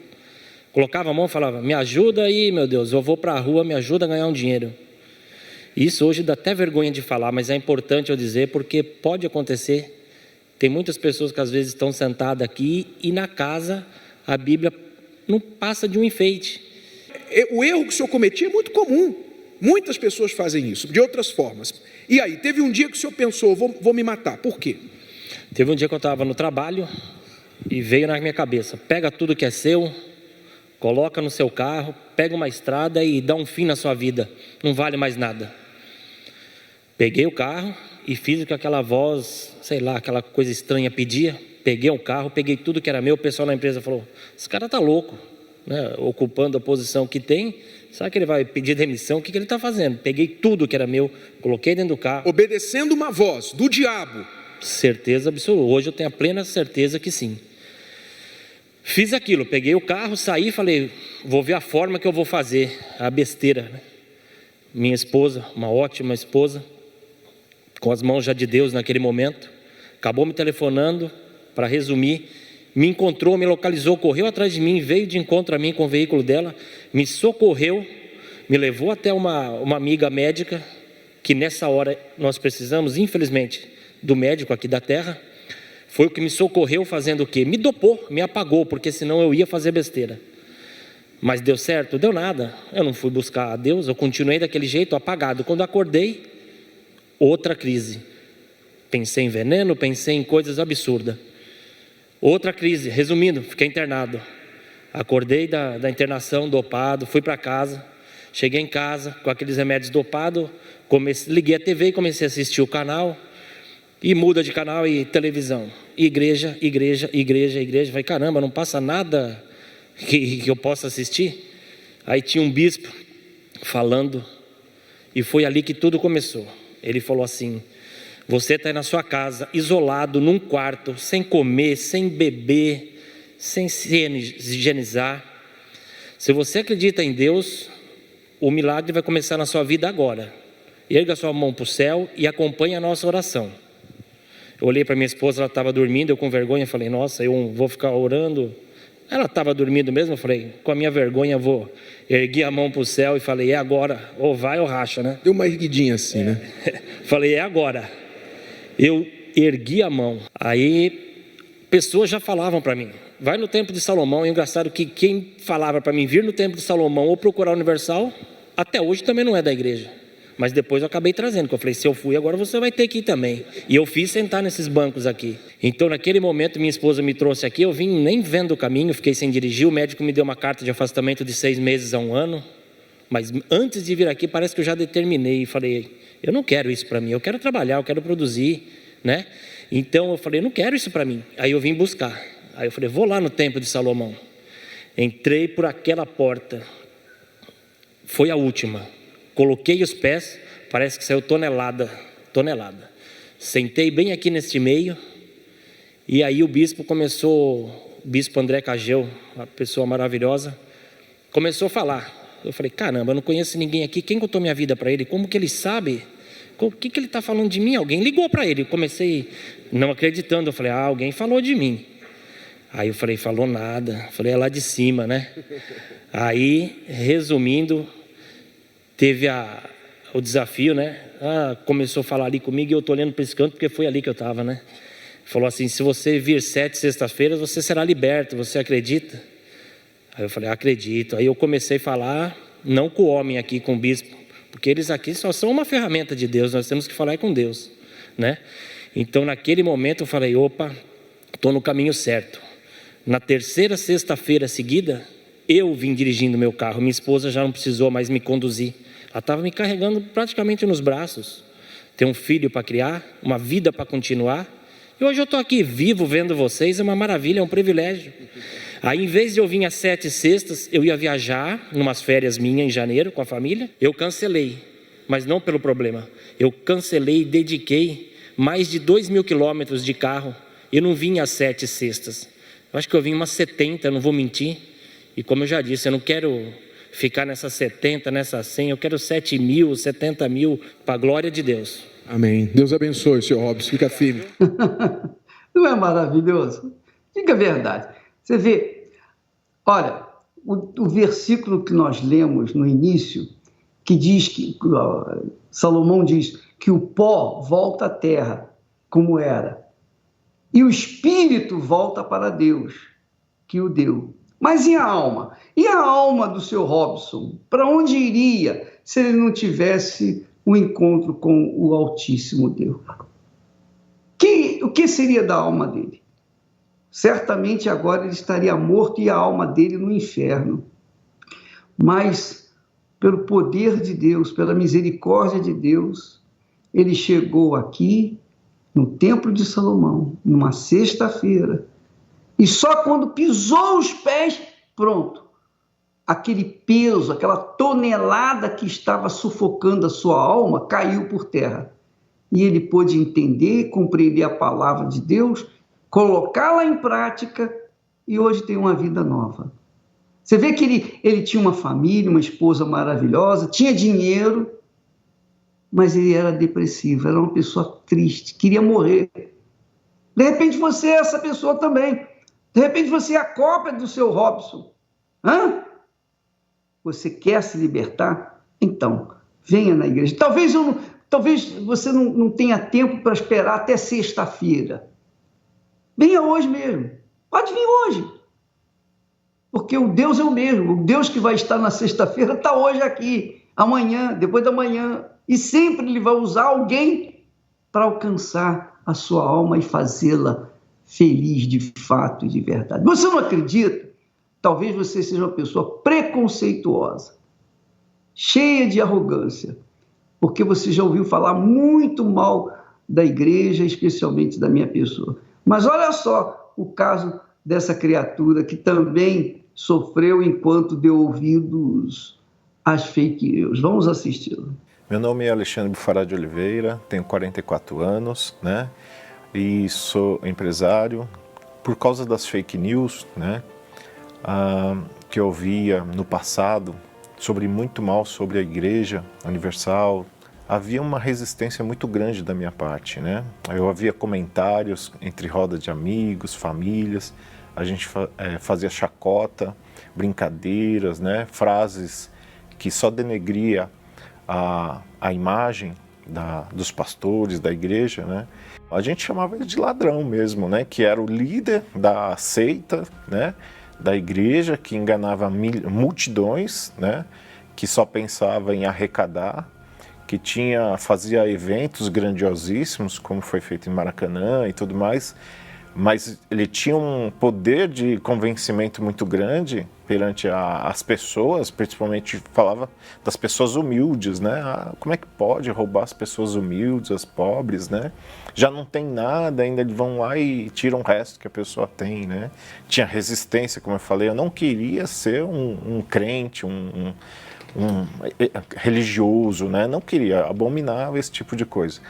Speaker 11: Colocava a mão e falava, me ajuda aí, meu Deus, eu vou para a rua, me ajuda a ganhar um dinheiro. Isso hoje dá até vergonha de falar, mas é importante eu dizer, porque pode acontecer. Tem muitas pessoas que às vezes estão sentadas aqui e na casa a Bíblia não passa de um enfeite.
Speaker 4: O erro que o senhor cometia é muito comum. Muitas pessoas fazem isso, de outras formas. E aí, teve um dia que o senhor pensou, vou me matar, por quê?
Speaker 11: Teve um dia que eu estava no trabalho e veio na minha cabeça, pega tudo que é seu, coloca no seu carro, pega uma estrada e dá um fim na sua vida, não vale mais nada. Peguei o carro e fiz o que aquela voz, sei lá, aquela coisa estranha pedia, peguei o carro, peguei tudo que era meu, o pessoal na empresa falou, esse cara tá louco, né? Ocupando a posição que tem, será que ele vai pedir demissão? O que ele está fazendo? Peguei tudo que era meu, coloquei dentro do carro.
Speaker 4: Obedecendo uma voz do diabo.
Speaker 11: Certeza absoluta. Hoje eu tenho a plena certeza que sim. Fiz aquilo, peguei o carro, saí e falei, vou ver a forma que eu vou fazer a besteira, né? Minha esposa, uma ótima esposa, com as mãos já de Deus naquele momento, acabou me telefonando, para resumir, me encontrou, me localizou, correu atrás de mim, veio de encontro a mim com o veículo dela, me socorreu, me levou até uma amiga médica, que nessa hora nós precisamos, infelizmente, do médico aqui da terra. Foi o que me socorreu fazendo o quê? Me dopou, me apagou, porque senão eu ia fazer besteira. Mas deu certo? Deu nada. Eu não fui buscar a Deus, eu continuei daquele jeito, apagado. Quando acordei, outra crise. Pensei em veneno, pensei em coisas absurdas. Outra crise, resumindo, fiquei internado. Acordei da internação, dopado, fui para casa. Cheguei em casa com aqueles remédios dopados, liguei a TV e comecei a assistir o canal. E muda de canal e televisão. Igreja. Falei, caramba, não passa nada que eu possa assistir. Aí tinha um bispo falando, e foi ali que tudo começou. Ele falou assim: você está aí na sua casa, isolado, num quarto, sem comer, sem beber, sem se higienizar. Se você acredita em Deus, o milagre vai começar na sua vida agora. Erga sua mão para o céu e acompanhe a nossa oração. Eu olhei para minha esposa, ela estava dormindo, eu com vergonha falei, nossa, eu vou ficar orando. Ela estava dormindo mesmo, eu falei, com a minha vergonha vou. Ergui a mão para o céu e falei, é agora, ou vai ou racha, né?
Speaker 4: Deu uma erguidinha assim, né?
Speaker 11: Falei, é agora. Eu ergui a mão, aí pessoas já falavam para mim, vai no Templo de Salomão. E engraçado que quem falava para mim vir no Templo de Salomão ou procurar a Universal, até hoje também não é da igreja. Mas depois eu acabei trazendo, porque eu falei, se eu fui, agora você vai ter que ir também. E eu fiz sentar nesses bancos aqui. Então naquele momento minha esposa me trouxe aqui, eu vim nem vendo o caminho, fiquei sem dirigir, o médico me deu uma carta de afastamento de 6 meses a 1 ano. Mas antes de vir aqui parece que eu já determinei e falei, eu não quero isso para mim, eu quero trabalhar, eu quero produzir, né? Então eu falei, eu não quero isso para mim. Aí eu vim buscar, aí eu falei, vou lá no Templo de Salomão. Entrei por aquela porta, foi a última. Coloquei os pés, parece que saiu tonelada. Sentei bem aqui neste meio, e aí o bispo André Cagel, uma pessoa maravilhosa, começou a falar. Eu falei, caramba, eu não conheço ninguém aqui, quem contou minha vida para ele? Como que ele sabe? O que ele está falando de mim? Alguém ligou para ele. Eu comecei não acreditando, eu falei, alguém falou de mim. Aí eu falei, falou nada. Eu falei, é lá de cima, né? Aí, resumindo, teve o desafio, né? Começou a falar ali comigo e eu estou olhando para esse canto porque foi ali que eu estava, né? Falou assim, se você vir 7 sextas-feiras, você será liberto, você acredita? Aí eu falei, acredito. Aí eu comecei a falar, não com o homem aqui, com o bispo, porque eles aqui só são uma ferramenta de Deus, nós temos que falar com Deus, né? Então naquele momento eu falei, opa, estou no caminho certo. Na 3ª sexta-feira seguida, eu vim dirigindo meu carro, minha esposa já não precisou mais me conduzir. Ela estava me carregando praticamente nos braços. Tem um filho para criar, uma vida para continuar. E hoje eu estou aqui vivo vendo vocês, é uma maravilha, é um privilégio. Aí em vez de eu vir às 7 sextas, eu ia viajar numas férias minhas em janeiro com a família. Eu cancelei, mas não pelo problema. Eu cancelei e dediquei mais de 2.000 quilômetros de carro. Eu não vim às 7 sextas. Eu acho que eu vim umas 70, não vou mentir. E como eu já disse, eu não quero ficar nessas 70, nessas 100, eu quero 7.000, 70.000, para a glória de Deus.
Speaker 4: Amém. Deus abençoe, senhor Robson, fica firme.
Speaker 1: Não é maravilhoso? Diga a verdade. Você vê, olha, o versículo que nós lemos no início, que diz que, Salomão diz que o pó volta à terra como era, e o espírito volta para Deus, que o deu. Mas e a alma? E a alma do seu Robson? Para onde iria se ele não tivesse o encontro com o Altíssimo Deus? O que seria da alma dele? Certamente agora ele estaria morto e a alma dele no inferno. Mas, pelo poder de Deus, pela misericórdia de Deus, ele chegou aqui no Templo de Salomão, numa sexta-feira, e só quando pisou os pés, pronto, aquele peso, aquela tonelada que estava sufocando a sua alma, caiu por terra. E ele pôde entender, compreender a palavra de Deus, colocá-la em prática, e hoje tem uma vida nova. Você vê que ele tinha uma família, uma esposa maravilhosa, tinha dinheiro, mas ele era depressivo, era uma pessoa triste, queria morrer. De repente você é essa pessoa também. De repente você é a cópia do seu Robson. Você quer se libertar? Então, venha na igreja. Talvez você não tenha tempo para esperar até sexta-feira. Venha hoje mesmo. Pode vir hoje. Porque o Deus é o mesmo. O Deus que vai estar na sexta-feira está hoje aqui, amanhã, depois da manhã. E sempre Ele vai usar alguém para alcançar a sua alma e fazê-la feliz de fato e de verdade. Você não acredita? Talvez você seja uma pessoa preconceituosa, cheia de arrogância, porque você já ouviu falar muito mal da igreja, especialmente da minha pessoa. Mas olha só o caso dessa criatura que também sofreu enquanto deu ouvidos às fake news. Vamos assisti-lo.
Speaker 12: Meu nome é Alexandre Bufará de Oliveira, tenho 44 anos, né? E sou empresário. Por causa das fake news, né? Que eu ouvia no passado muito mal sobre a Igreja Universal, havia uma resistência muito grande da minha parte, né? Eu havia comentários entre roda de amigos, famílias, a gente fazia chacota, brincadeiras, né? Frases que só denegria a imagem dos pastores, da igreja, né? A gente chamava ele de ladrão mesmo, né? Que era o líder da seita, né? Da igreja, que enganava multidões, né? Que só pensava em arrecadar, que fazia eventos grandiosíssimos, como foi feito em Maracanã e tudo mais, mas ele tinha um poder de convencimento muito grande perante as pessoas, principalmente falava das pessoas humildes, né? Como é que pode roubar as pessoas humildes, as pobres, né? Já não tem nada, ainda eles vão lá e tiram o resto que a pessoa tem, né? Tinha resistência, como eu falei, eu não queria ser um crente, um religioso, né? Não queria, abominava esse tipo de coisa.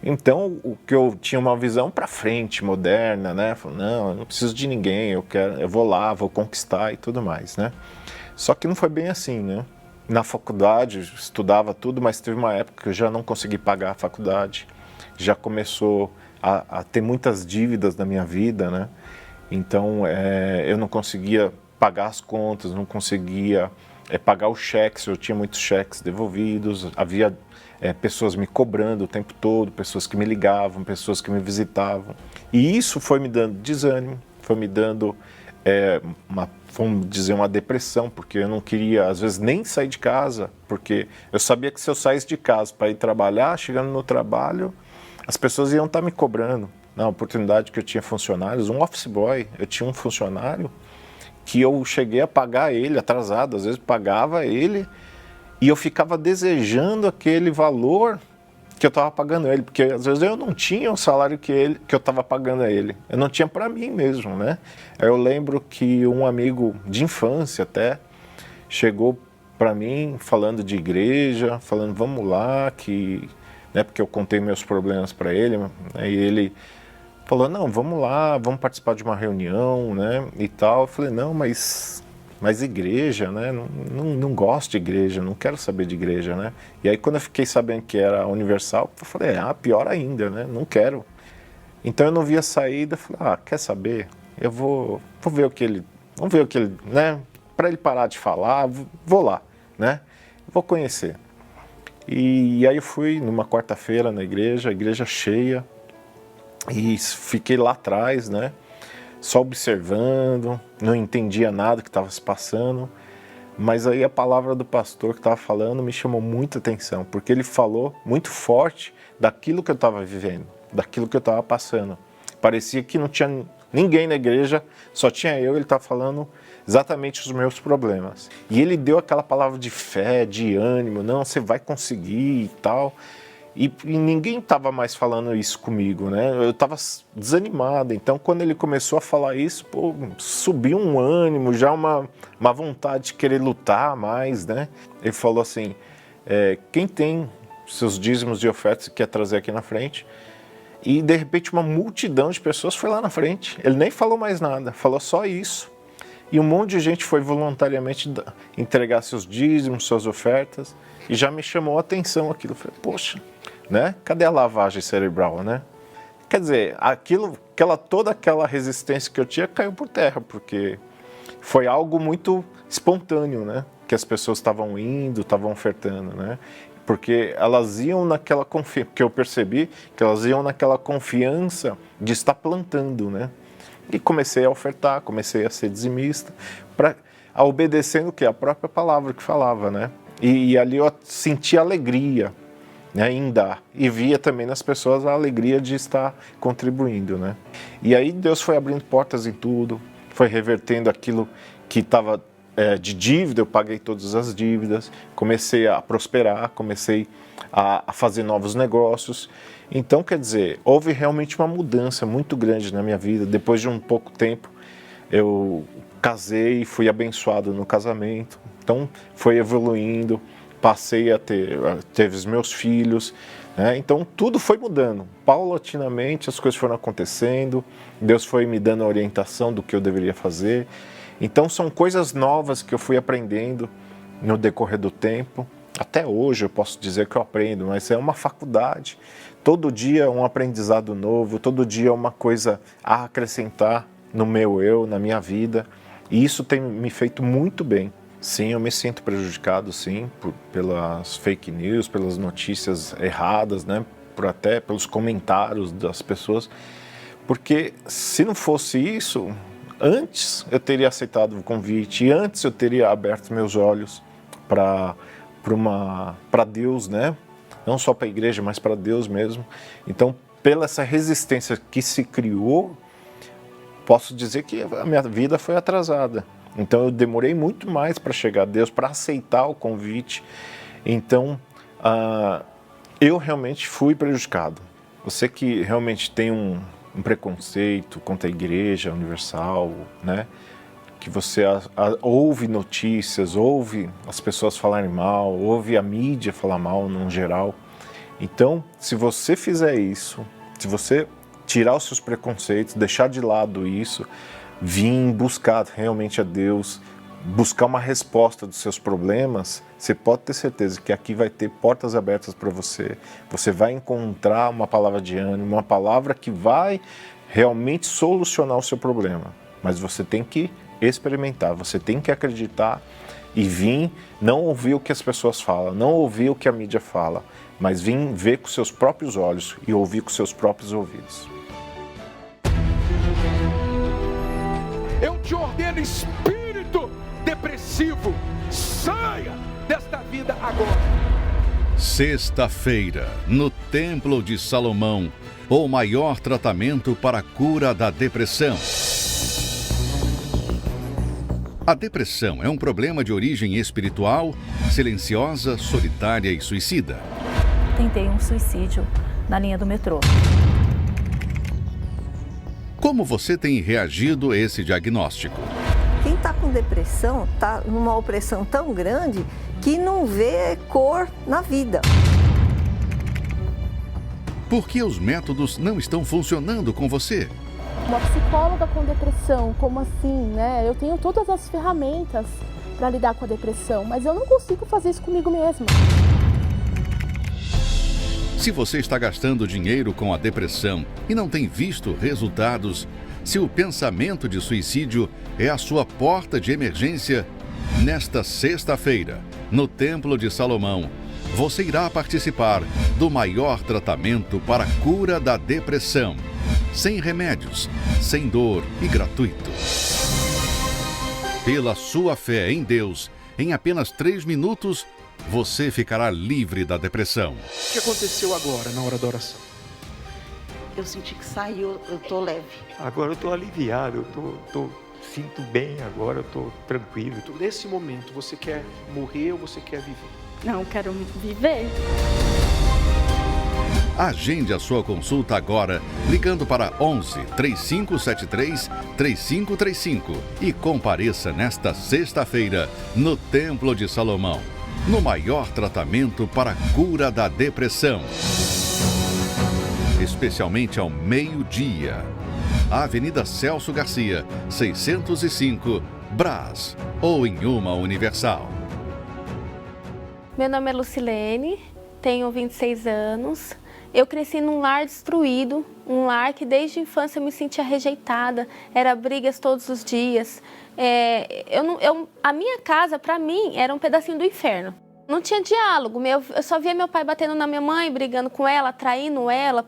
Speaker 12: Então, o que eu tinha uma visão para frente, moderna, né? Falei, não, eu não preciso de ninguém, eu vou lá, vou conquistar e tudo mais, né? Só que não foi bem assim, né? Na faculdade, estudava tudo, mas teve uma época que eu já não consegui pagar a faculdade, já começou a ter muitas dívidas na minha vida, né? Então, eu não conseguia pagar as contas, não conseguia pagar os cheques, eu tinha muitos cheques devolvidos, havia pessoas me cobrando o tempo todo, pessoas que me ligavam, pessoas que me visitavam. E isso foi me dando desânimo, foi me dando, vamos dizer, uma depressão, porque eu não queria, às vezes, nem sair de casa, porque eu sabia que se eu saísse de casa para ir trabalhar, chegando no trabalho, as pessoas iam estar me cobrando. Na oportunidade que eu tinha funcionários, um office boy, eu tinha um funcionário que eu cheguei a pagar ele atrasado, às vezes pagava ele, e eu ficava desejando aquele valor que eu estava pagando a ele, porque às vezes eu não tinha o salário que eu estava pagando a ele, eu não tinha para mim mesmo, né? Eu lembro que um amigo de infância até chegou para mim falando de igreja, falando vamos lá, né, porque eu contei meus problemas para ele, né, e ele falou, não, vamos lá, vamos participar de uma reunião, né, e tal. Eu falei, não, mas igreja, né, não gosto de igreja, não quero saber de igreja, né. E aí quando eu fiquei sabendo que era Universal, eu falei, pior ainda, né, não quero. Então eu não via saída, falei, quer saber, eu vou ver o que ele, vamos ver o que ele, né, para ele parar de falar, vou lá, né, vou conhecer. E aí eu fui numa quarta-feira na igreja, a igreja cheia, e fiquei lá atrás, né, só observando, não entendia nada que estava se passando, mas aí a palavra do pastor que estava falando me chamou muita atenção, porque ele falou muito forte daquilo que eu estava vivendo, daquilo que eu estava passando. Parecia que não tinha ninguém na igreja, só tinha eu, ele estava falando exatamente os meus problemas. E ele deu aquela palavra de fé, de ânimo, não, você vai conseguir e tal. E ninguém estava mais falando isso comigo, né? Eu estava desanimado. Então, quando ele começou a falar isso, subiu um ânimo, já uma vontade de querer lutar mais, né? Ele falou assim, quem tem seus dízimos e ofertas quer trazer aqui na frente? E, de repente, uma multidão de pessoas foi lá na frente. Ele nem falou mais nada, falou só isso. E um monte de gente foi voluntariamente entregar seus dízimos, suas ofertas, e já me chamou a atenção aquilo. Eu falei, poxa, né? Cadê a lavagem cerebral, né? Quer dizer, toda aquela resistência que eu tinha caiu por terra, porque foi algo muito espontâneo, né? Que as pessoas estavam indo, estavam ofertando, né? Porque elas iam naquela confiança, porque eu percebi que elas iam naquela confiança de estar plantando, né? E comecei a ofertar, comecei a ser dizimista, a obedecendo o que? A própria palavra que falava, né? E ali eu senti alegria, né, em dar. E via também nas pessoas a alegria de estar contribuindo, né? E aí Deus foi abrindo portas em tudo, foi revertendo aquilo que estava de dívida, eu paguei todas as dívidas, comecei a prosperar, comecei a fazer novos negócios. Então, quer dizer, houve realmente uma mudança muito grande na minha vida. Depois de um pouco tempo, eu casei, fui abençoado no casamento. Então, foi evoluindo, passei a ter os meus filhos, né? Então, tudo foi mudando. Paulatinamente, as coisas foram acontecendo, Deus foi me dando a orientação do que eu deveria fazer. Então, são coisas novas que eu fui aprendendo no decorrer do tempo. Até hoje eu posso dizer que eu aprendo, mas é uma faculdade. Todo dia é um aprendizado novo, todo dia é uma coisa a acrescentar no meu eu, na minha vida. E isso tem me feito muito bem. Sim, eu me sinto prejudicado, sim, pelas fake news, pelas notícias erradas, né? Até pelos comentários das pessoas. Porque se não fosse isso, antes eu teria aceitado o convite, antes eu teria aberto meus olhos para Deus, né? Não só para a igreja, mas para Deus mesmo. Então, pela essa resistência que se criou, posso dizer que a minha vida foi atrasada. Então, eu demorei muito mais para chegar a Deus, para aceitar o convite. Então, eu realmente fui prejudicado. Você que realmente tem um preconceito contra a Igreja Universal, né? Que você ouve notícias, ouve as pessoas falarem mal, ouve a mídia falar mal no geral. Então, se você fizer isso, se você tirar os seus preconceitos, deixar de lado isso, vir buscar realmente a Deus, buscar uma resposta dos seus problemas, você pode ter certeza que aqui vai ter portas abertas para você. Você vai encontrar uma palavra de ânimo, uma palavra que vai realmente solucionar o seu problema. Mas você tem que experimentar, você tem que acreditar e vir, não ouvir o que as pessoas falam, não ouvir o que a mídia fala, mas vir ver com seus próprios olhos e ouvir com seus próprios ouvidos.
Speaker 4: Eu te ordeno, espírito depressivo, saia desta vida agora.
Speaker 5: Sexta-feira, no Templo de Salomão, o maior tratamento para a cura da depressão. A depressão é um problema de origem espiritual, silenciosa, solitária e suicida.
Speaker 6: Tentei um suicídio na linha do metrô.
Speaker 5: Como você tem reagido a esse diagnóstico?
Speaker 7: Quem está com depressão está numa opressão tão grande que não vê cor na vida.
Speaker 5: Por que os métodos não estão funcionando com você?
Speaker 8: Uma psicóloga com depressão, como assim, né? Eu tenho todas as ferramentas para lidar com a depressão, mas eu não consigo fazer isso comigo mesma.
Speaker 5: Se você está gastando dinheiro com a depressão e não tem visto resultados, se o pensamento de suicídio é a sua porta de emergência, nesta sexta-feira, no Templo de Salomão, você irá participar do maior tratamento para a cura da depressão. Sem remédios, sem dor e gratuito. Pela sua fé em Deus, em apenas 3 minutos, você ficará livre da depressão.
Speaker 4: O que aconteceu agora, na hora da oração?
Speaker 9: Eu senti que saiu, eu tô leve.
Speaker 10: Agora eu tô aliviado, eu sinto bem agora, eu tô tranquilo.
Speaker 4: Nesse momento, você quer morrer ou você quer viver?
Speaker 8: Não, eu quero viver.
Speaker 5: Agende a sua consulta agora, ligando para 11 3573 3535 e compareça nesta sexta-feira no Templo de Salomão, no maior tratamento para a cura da depressão. Especialmente ao meio-dia. Avenida Celso Garcia, 605, Brás, ou em uma Universal.
Speaker 13: Meu nome é Lucilene, tenho 26 anos. Eu cresci num lar destruído, um lar que desde a infância eu me sentia rejeitada, era brigas todos os dias. A minha casa, para mim, era um pedacinho do inferno. Não tinha diálogo, eu só via meu pai batendo na minha mãe, brigando com ela, traindo ela,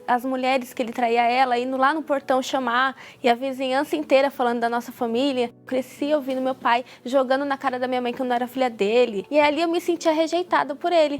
Speaker 13: as mulheres que ele traía ela, indo lá no portão chamar, e a vizinhança inteira falando da nossa família. Cresci ouvindo meu pai jogando na cara da minha mãe que eu não era filha dele, e ali eu me sentia rejeitada por ele.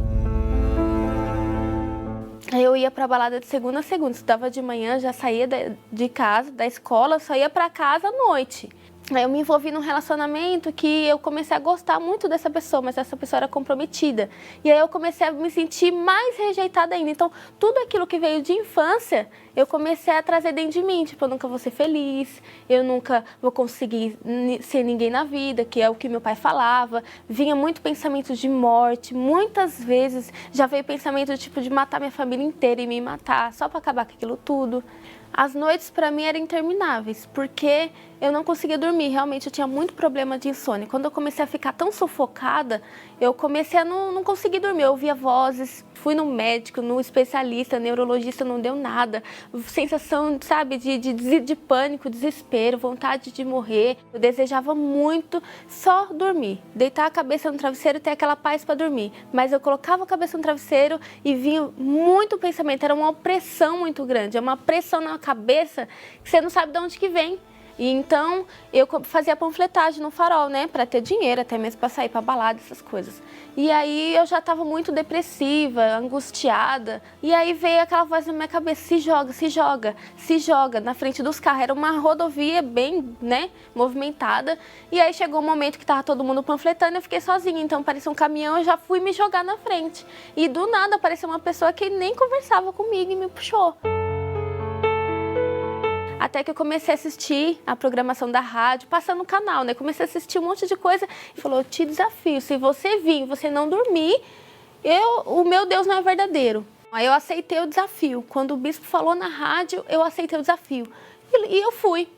Speaker 13: Aí eu ia pra balada de segunda a segunda, estudava de manhã, já saía de casa, da escola, só ia pra casa à noite. Aí eu me envolvi num relacionamento que eu comecei a gostar muito dessa pessoa, mas essa pessoa era comprometida. E aí eu comecei a me sentir mais rejeitada ainda. Então, tudo aquilo que veio de infância, eu comecei a trazer dentro de mim. Tipo, eu nunca vou ser feliz, eu nunca vou conseguir ser ninguém na vida, que é o que meu pai falava. Vinha muito pensamento de morte, muitas vezes já veio pensamento tipo de matar minha família inteira e me matar, só para acabar com aquilo tudo. As noites para mim eram intermináveis, porque eu não conseguia dormir, realmente eu tinha muito problema de insônia. Quando eu comecei a ficar tão sufocada, eu comecei a não conseguir dormir. Eu ouvia vozes, fui no médico, no especialista, neurologista, não deu nada. Sensação, sabe, de pânico, desespero, vontade de morrer. Eu desejava muito só dormir, deitar a cabeça no travesseiro e ter aquela paz para dormir. Mas eu colocava a cabeça no travesseiro e vinha muito pensamento, era uma opressão muito grande, é uma pressão na cabeça que você não sabe de onde que vem. E então eu fazia panfletagem no Farol, né, para ter dinheiro, até mesmo para sair para balada, essas coisas. E aí eu já estava muito depressiva, angustiada. E aí veio aquela voz na minha cabeça: se joga, se joga, se joga, na frente dos carros. Era uma rodovia bem, né, movimentada. E aí chegou um momento que estava todo mundo panfletando, eu fiquei sozinha. Então apareceu um caminhão, eu já fui me jogar na frente. E do nada apareceu uma pessoa que nem conversava comigo e me puxou. Até que eu comecei a assistir a programação da rádio, passando no canal, né? Comecei a assistir um monte de coisa e falou: eu te desafio, se você vir, você não dormir, o meu Deus não é verdadeiro. Aí eu aceitei o desafio. Quando o bispo falou na rádio, eu aceitei o desafio. E eu fui.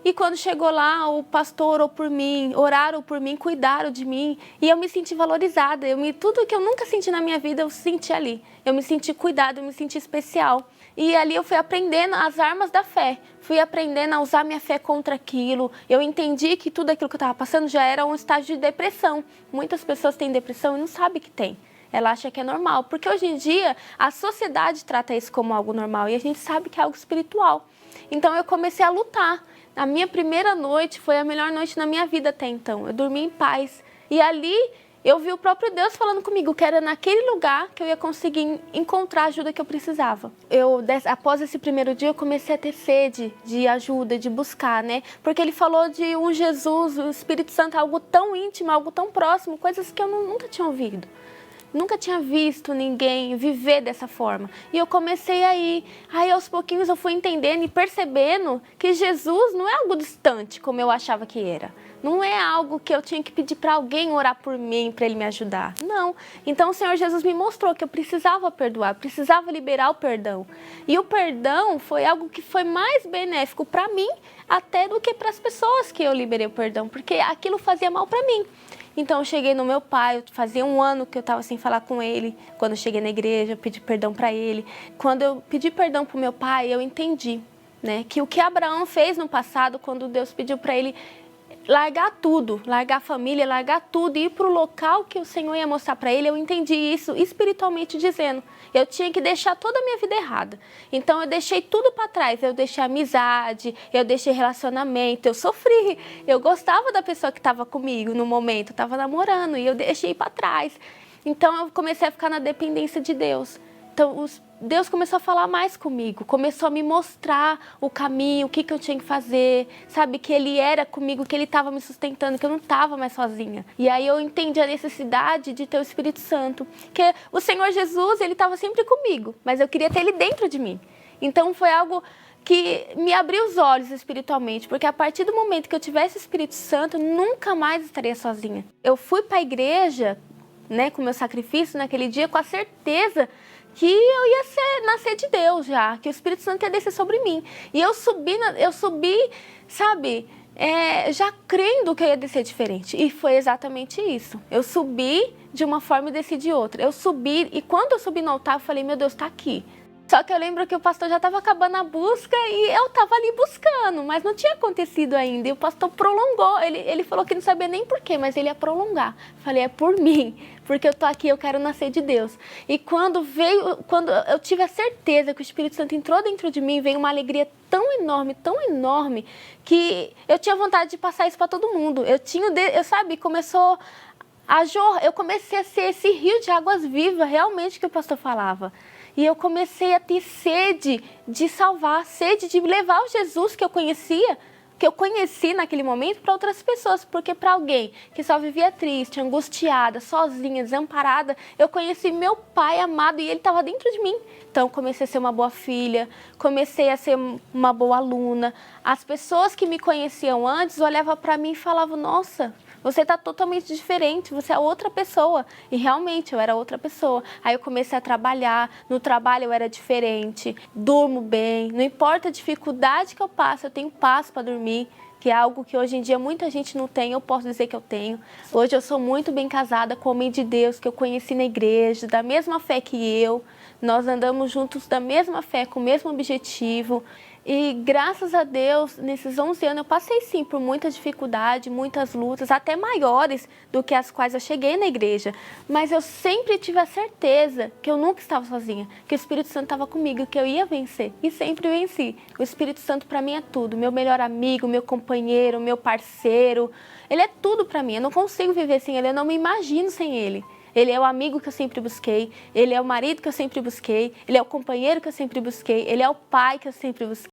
Speaker 13: E quando chegou lá, o pastor orou por mim, oraram por mim, cuidaram de mim. E eu me senti valorizada. Tudo que eu nunca senti na minha vida, eu senti ali. Eu me senti cuidada, eu me senti especial. E ali eu fui aprendendo as armas da fé. Fui aprendendo a usar minha fé contra aquilo. Eu entendi que tudo aquilo que eu estava passando já era um estágio de depressão. Muitas pessoas têm depressão e não sabem que tem. Ela acha que é normal. Porque hoje em dia, a sociedade trata isso como algo normal. E a gente sabe que é algo espiritual. Então eu comecei a lutar. A minha primeira noite foi a melhor noite na minha vida até então. Eu dormi em paz. E ali eu vi o próprio Deus falando comigo que era naquele lugar que eu ia conseguir encontrar a ajuda que eu precisava. Após esse primeiro dia, eu comecei a ter sede de ajuda, de buscar, né? Porque ele falou de um Jesus, o Espírito Santo, algo tão íntimo, algo tão próximo, coisas que eu nunca tinha ouvido. Nunca tinha visto ninguém viver dessa forma. E eu comecei a ir. Aí aos pouquinhos eu fui entendendo e percebendo que Jesus não é algo distante, como eu achava que era. Não é algo que eu tinha que pedir para alguém orar por mim, para ele me ajudar. Não. Então o Senhor Jesus me mostrou que eu precisava perdoar, precisava liberar o perdão. E o perdão foi algo que foi mais benéfico para mim até do que para as pessoas que eu liberei o perdão, porque aquilo fazia mal para mim. Então eu cheguei no meu pai, fazia 1 ano que eu estava sem falar com ele. Quando eu cheguei na igreja, eu pedi perdão para ele. Quando eu pedi perdão para o meu pai, eu entendi, né, que o que Abraão fez no passado, quando Deus pediu para ele largar tudo, largar a família, largar tudo e ir para o local que o Senhor ia mostrar para ele, eu entendi isso espiritualmente dizendo. Eu tinha que deixar toda a minha vida errada. Então eu deixei tudo para trás. Eu deixei amizade, eu deixei relacionamento, eu sofri. Eu gostava da pessoa que estava comigo no momento, eu estava namorando e eu deixei para trás. Então eu comecei a ficar na dependência de Deus. Então Deus começou a falar mais comigo, começou a me mostrar o caminho, o que eu tinha que fazer, sabe, que Ele era comigo, que Ele estava me sustentando, que eu não estava mais sozinha. E aí eu entendi a necessidade de ter o Espírito Santo, que o Senhor Jesus, Ele estava sempre comigo, mas eu queria ter Ele dentro de mim. Então foi algo que me abriu os olhos espiritualmente, porque a partir do momento que eu tivesse o Espírito Santo, nunca mais estaria sozinha. Eu fui para a igreja, né, com o meu sacrifício naquele dia, com a certeza que eu ia nascer de Deus já, que o Espírito Santo ia descer sobre mim. E eu subi, sabe, já crendo que eu ia descer diferente. E foi exatamente isso. Eu subi de uma forma e desci de outra. Eu subi, e quando eu subi no altar, eu falei: meu Deus, está aqui. Só que eu lembro que o pastor já estava acabando a busca e eu estava ali buscando, mas não tinha acontecido ainda. E o pastor prolongou, ele falou que não sabia nem porquê, mas ele ia prolongar. Falei, é por mim, porque eu tô aqui, eu quero nascer de Deus. E quando eu tive a certeza que o Espírito Santo entrou dentro de mim, veio uma alegria tão enorme, que eu tinha vontade de passar isso para todo mundo. Começou eu comecei a ser esse rio de águas vivas, realmente, que o pastor falava. E eu comecei a ter sede de salvar, sede de levar o Jesus que eu conheci naquele momento para outras pessoas. Porque para alguém que só vivia triste, angustiada, sozinha, desamparada, eu conheci meu pai amado e ele estava dentro de mim. Então, comecei a ser uma boa filha, comecei a ser uma boa aluna. As pessoas que me conheciam antes olhavam para mim e falavam, nossa, você está totalmente diferente, você é outra pessoa. E realmente eu era outra pessoa. Aí eu comecei a trabalhar, no trabalho eu era diferente, durmo bem, não importa a dificuldade que eu passo, eu tenho paz para dormir, que é algo que hoje em dia muita gente não tem, eu posso dizer que eu tenho. Hoje eu sou muito bem casada com o homem de Deus que eu conheci na igreja, da mesma fé que eu. Nós andamos juntos da mesma fé, com o mesmo objetivo. E graças a Deus, nesses 11 anos, eu passei sim por muita dificuldade, muitas lutas, até maiores do que as quais eu cheguei na igreja. Mas eu sempre tive a certeza que eu nunca estava sozinha, que o Espírito Santo estava comigo, que eu ia vencer. E sempre venci. O Espírito Santo para mim é tudo. Meu melhor amigo, meu companheiro, meu parceiro. Ele é tudo para mim. Eu não consigo viver sem ele, eu não me imagino sem ele. Ele é o amigo que eu sempre busquei, ele é o marido que eu sempre busquei, ele é o companheiro que eu sempre busquei, ele é o pai que eu sempre busquei.